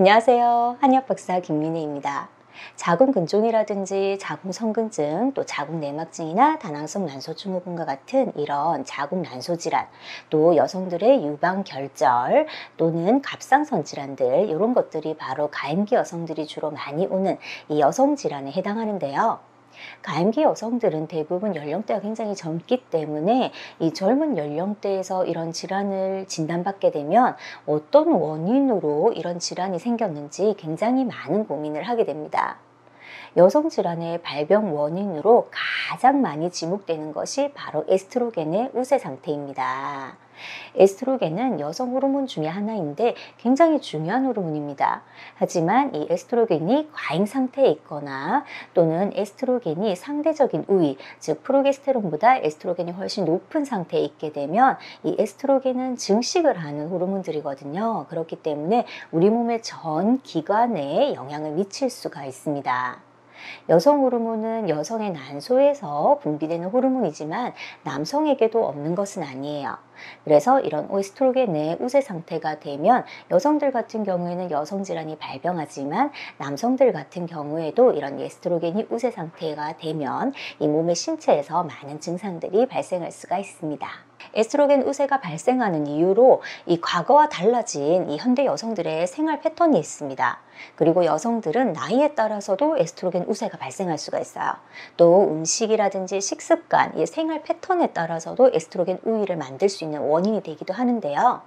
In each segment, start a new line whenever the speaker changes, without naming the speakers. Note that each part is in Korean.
안녕하세요. 한의학박사 김민혜입니다. 자궁근종이라든지 자궁성근증, 또 자궁내막증이나 다낭성 난소증후군과 같은 이런 자궁난소 질환, 또 여성들의 유방결절 또는 갑상선 질환들, 이런 것들이 바로 가임기 여성들이 주로 많이 오는 이 여성 질환에 해당하는데요. 가임기 여성들은 대부분 연령대가 굉장히 젊기 때문에 이 젊은 연령대에서 이런 질환을 진단받게 되면 어떤 원인으로 이런 질환이 생겼는지 굉장히 많은 고민을 하게 됩니다. 여성 질환의 발병 원인으로 가장 많이 지목되는 것이 바로 에스트로겐의 우세 상태입니다. 에스트로겐은 여성 호르몬 중에 하나인데 굉장히 중요한 호르몬입니다. 하지만 이 에스트로겐이 과잉 상태에 있거나 또는 에스트로겐이 상대적인 우위, 즉 프로게스테론보다 에스트로겐이 훨씬 높은 상태에 있게 되면 이 에스트로겐은 증식을 하는 호르몬들이거든요. 그렇기 때문에 우리 몸의 전 기관에 영향을 미칠 수가 있습니다. 여성 호르몬은 여성의 난소에서 분비되는 호르몬이지만 남성에게도 없는 것은 아니에요. 그래서 이런 에스트로겐의 우세 상태가 되면 여성들 같은 경우에는 여성 질환이 발병하지만 남성들 같은 경우에도 이런 에스트로겐이 우세 상태가 되면 이 몸의 신체에서 많은 증상들이 발생할 수가 있습니다. 에스트로겐 우세가 발생하는 이유로 이 과거와 달라진 이 현대 여성들의 생활 패턴이 있습니다. 그리고 여성들은 나이에 따라서도 에스트로겐 우세가 발생할 수가 있어요. 또 음식이라든지 식습관, 이 생활 패턴에 따라서도 에스트로겐 우위를 만들 수 있는 원인이 되기도 하는데요.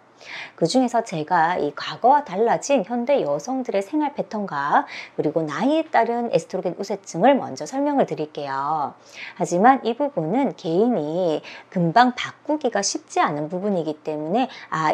그 중에서 제가 이 과거와 달라진 현대 여성들의 생활 패턴과 그리고 나이에 따른 에스트로겐 우세증을 먼저 설명을 드릴게요. 하지만 이 부분은 개인이 금방 바꾸기가 쉽지 않은 부분이기 때문에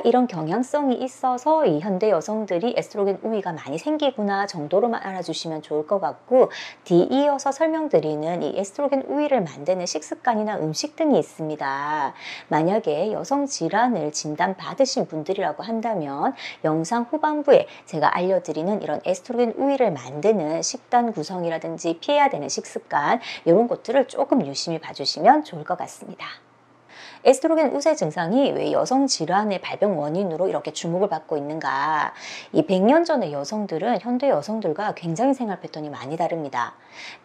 이런 경향성이 있어서 이 현대 여성들이 에스트로겐 우위가 많이 생기구나 정도로만 알아주시면 좋을 것 같고, 뒤이어서 설명드리는 이 에스트로겐 우위를 만드는 식습관이나 음식 등이 있습니다. 만약에 여성 질환을 진단받으신 분들이라고 한다면 영상 후반부에 제가 알려드리는 이런 에스트로겐 우위를 만드는 식단 구성이라든지 피해야 되는 식습관, 이런 것들을 조금 유심히 봐주시면 좋을 것 같습니다. 에스트로겐 우세 증상이 왜 여성 질환의 발병 원인으로 이렇게 주목을 받고 있는가? 이 100년 전의 여성들은 현대 여성들과 굉장히 생활 패턴이 많이 다릅니다.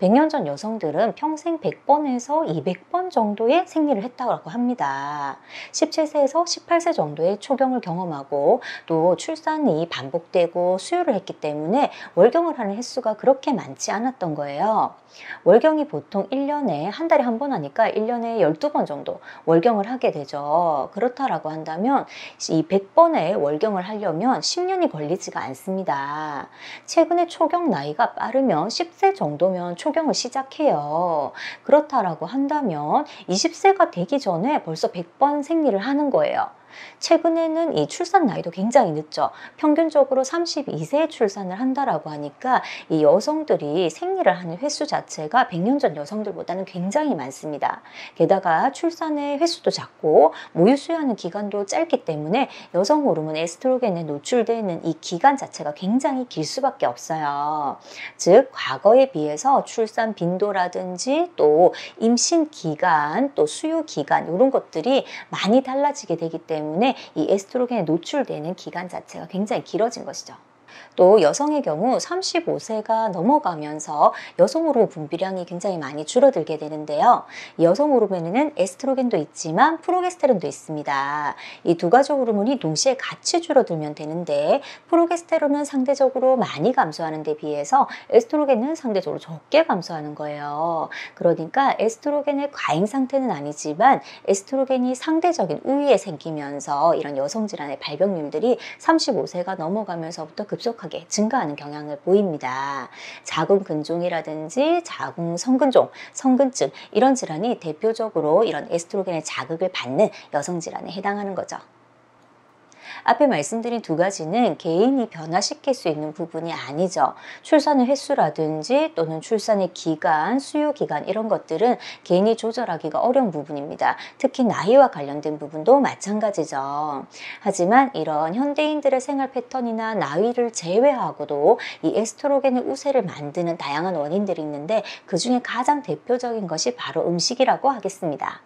100년 전 여성들은 평생 100번에서 200번 정도의 생리를 했다고 합니다. 17세에서 18세 정도의 초경을 경험하고 또 출산이 반복되고 수유를 했기 때문에 월경을 하는 횟수가 그렇게 많지 않았던 거예요. 월경이 보통 1년에 한 달에 한 번 하니까 1년에 12번 정도 월경을 하게 되죠. 그렇다라고 한다면 이 100번의 월경을 하려면 10년이 걸리지가 않습니다. 최근에 초경 나이가 빠르면 10세 정도면 초경을 시작해요. 그렇다라고 한다면 20세가 되기 전에 벌써 100번 생리를 하는 거예요. 최근에는 이 출산 나이도 굉장히 늦죠. 평균적으로 32세에 출산을 한다라고 하니까 이 여성들이 생리를 하는 횟수 자체가 100년 전 여성들보다는 굉장히 많습니다. 게다가 출산의 횟수도 작고 모유 수유하는 기간도 짧기 때문에 여성 호르몬 에스트로겐에 노출되는 이 기간 자체가 굉장히 길 수밖에 없어요. 즉 과거에 비해서 출산 빈도라든지 또 임신 기간, 또 수유 기간, 이런 것들이 많이 달라지게 되기 때문에 이 에스트로겐에 노출되는 기간 자체가 굉장히 길어진 것이죠. 또 여성의 경우 35세가 넘어가면서 여성 호르몬 분비량이 굉장히 많이 줄어들게 되는데요. 여성 호르몬에는 에스트로겐도 있지만 프로게스테론도 있습니다. 이 두 가지 호르몬이 동시에 같이 줄어들면 되는데 프로게스테론은 상대적으로 많이 감소하는 데 비해서 에스트로겐은 상대적으로 적게 감소하는 거예요. 그러니까 에스트로겐의 과잉 상태는 아니지만 에스트로겐이 상대적인 우위에 생기면서 이런 여성 질환의 발병률들이 35세가 넘어가면서부터 급속하게 증가하는 경향을 보입니다. 자궁근종이라든지 자궁성근종, 성근증, 이런 질환이 대표적으로 이런 에스트로겐의 자극을 받는 여성 질환에 해당하는 거죠. 앞에 말씀드린 두 가지는 개인이 변화시킬 수 있는 부분이 아니죠. 출산의 횟수라든지 또는 출산의 기간, 수유 기간, 이런 것들은 개인이 조절하기가 어려운 부분입니다. 특히 나이와 관련된 부분도 마찬가지죠. 하지만 이런 현대인들의 생활 패턴이나 나이를 제외하고도 이 에스트로겐의 우세를 만드는 다양한 원인들이 있는데 그 중에 가장 대표적인 것이 바로 음식이라고 하겠습니다.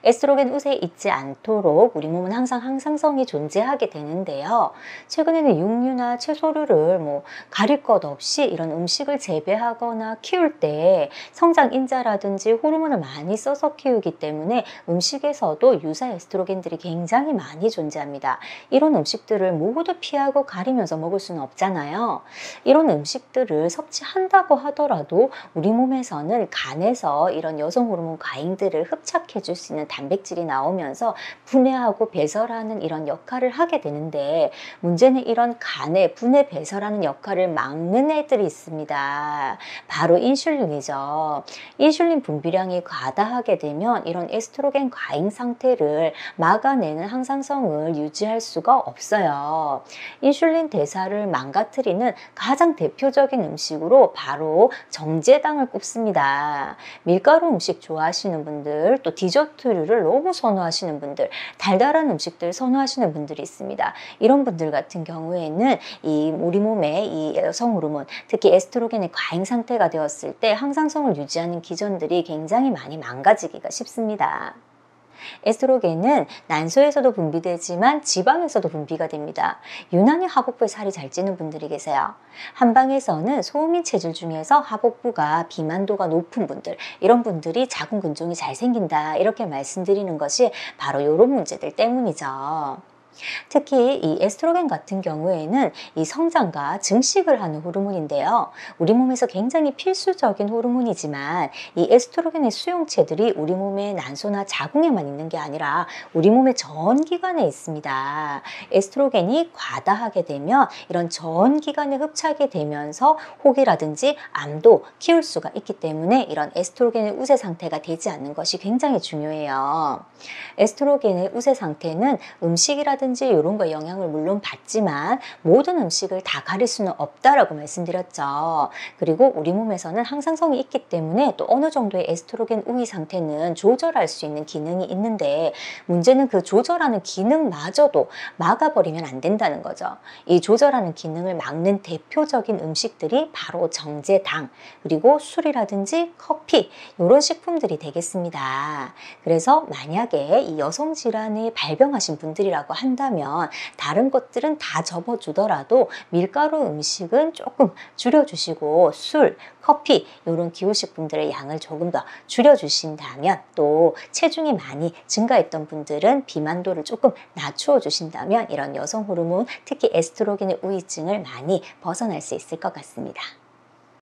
에스트로겐 우세에 있지 않도록 우리 몸은 항상 항상성이 존재하게 되는데요. 최근에는 육류나 채소류를 가릴 것 없이 이런 음식을 재배하거나 키울 때 성장 인자라든지 호르몬을 많이 써서 키우기 때문에 음식에서도 유사 에스트로겐들이 굉장히 많이 존재합니다. 이런 음식들을 모두 피하고 가리면서 먹을 수는 없잖아요. 이런 음식들을 섭취한다고 하더라도 우리 몸에서는 간에서 이런 여성 호르몬 과잉들을 흡착해 줄 수 있는 단백질이 나오면서 분해하고 배설하는 이런 역할을 하게 되는데, 문제는 이런 간의 분해 배설하는 역할을 막는 애들이 있습니다. 바로 인슐린이죠. 인슐린 분비량이 과다하게 되면 이런 에스트로겐 과잉 상태를 막아내는 항상성을 유지할 수가 없어요. 인슐린 대사를 망가뜨리는 가장 대표적인 음식으로 바로 정제당을 꼽습니다. 밀가루 음식 좋아하시는 분들, 또 디저트류를 너무 선호하시는 분들, 달달한 음식들 선호하시는 분들이 있습니다. 이런 분들 같은 경우에는 우리 몸의 이 여성 호르몬, 특히 에스트로겐의 과잉 상태가 되었을 때 항상성을 유지하는 기전들이 굉장히 많이 망가지기가 쉽습니다. 에스트로겐은 난소에서도 분비되지만 지방에서도 분비가 됩니다. 유난히 하복부에 살이 잘 찌는 분들이 계세요. 한방에서는 소음인 체질 중에서 하복부가 비만도가 높은 분들, 이런 분들이 자궁 근종이 잘 생긴다, 이렇게 말씀드리는 것이 바로 이런 문제들 때문이죠. 특히 이 에스트로겐 같은 경우에는 이 성장과 증식을 하는 호르몬인데요. 우리 몸에서 굉장히 필수적인 호르몬이지만 이 에스트로겐의 수용체들이 우리 몸의 난소나 자궁에만 있는 게 아니라 우리 몸의 전 기관에 있습니다. 에스트로겐이 과다하게 되면 이런 전 기관에 흡착이 되면서 혹이라든지 암도 키울 수가 있기 때문에 이런 에스트로겐의 우세 상태가 되지 않는 것이 굉장히 중요해요. 에스트로겐의 우세 상태는 음식이라든지 이런 거 영향을 물론 받지만 모든 음식을 다 가릴 수는 없다라고 말씀드렸죠. 그리고 우리 몸에서는 항상성이 있기 때문에 또 어느 정도의 에스트로겐 우위 상태는 조절할 수 있는 기능이 있는데, 문제는 그 조절하는 기능마저도 막아버리면 안 된다는 거죠. 이 조절하는 기능을 막는 대표적인 음식들이 바로 정제당, 그리고 술이라든지 커피, 이런 식품들이 되겠습니다. 그래서 만약에 이 여성 질환을 발병하신 분들이라고 한다면 다른 것들은 다 접어주더라도 밀가루 음식은 조금 줄여주시고 술, 커피 이런 기호식품들의 양을 조금 더 줄여주신다면, 또 체중이 많이 증가했던 분들은 비만도를 조금 낮추어 주신다면 이런 여성 호르몬, 특히 에스트로겐의 우위증을 많이 벗어날 수 있을 것 같습니다.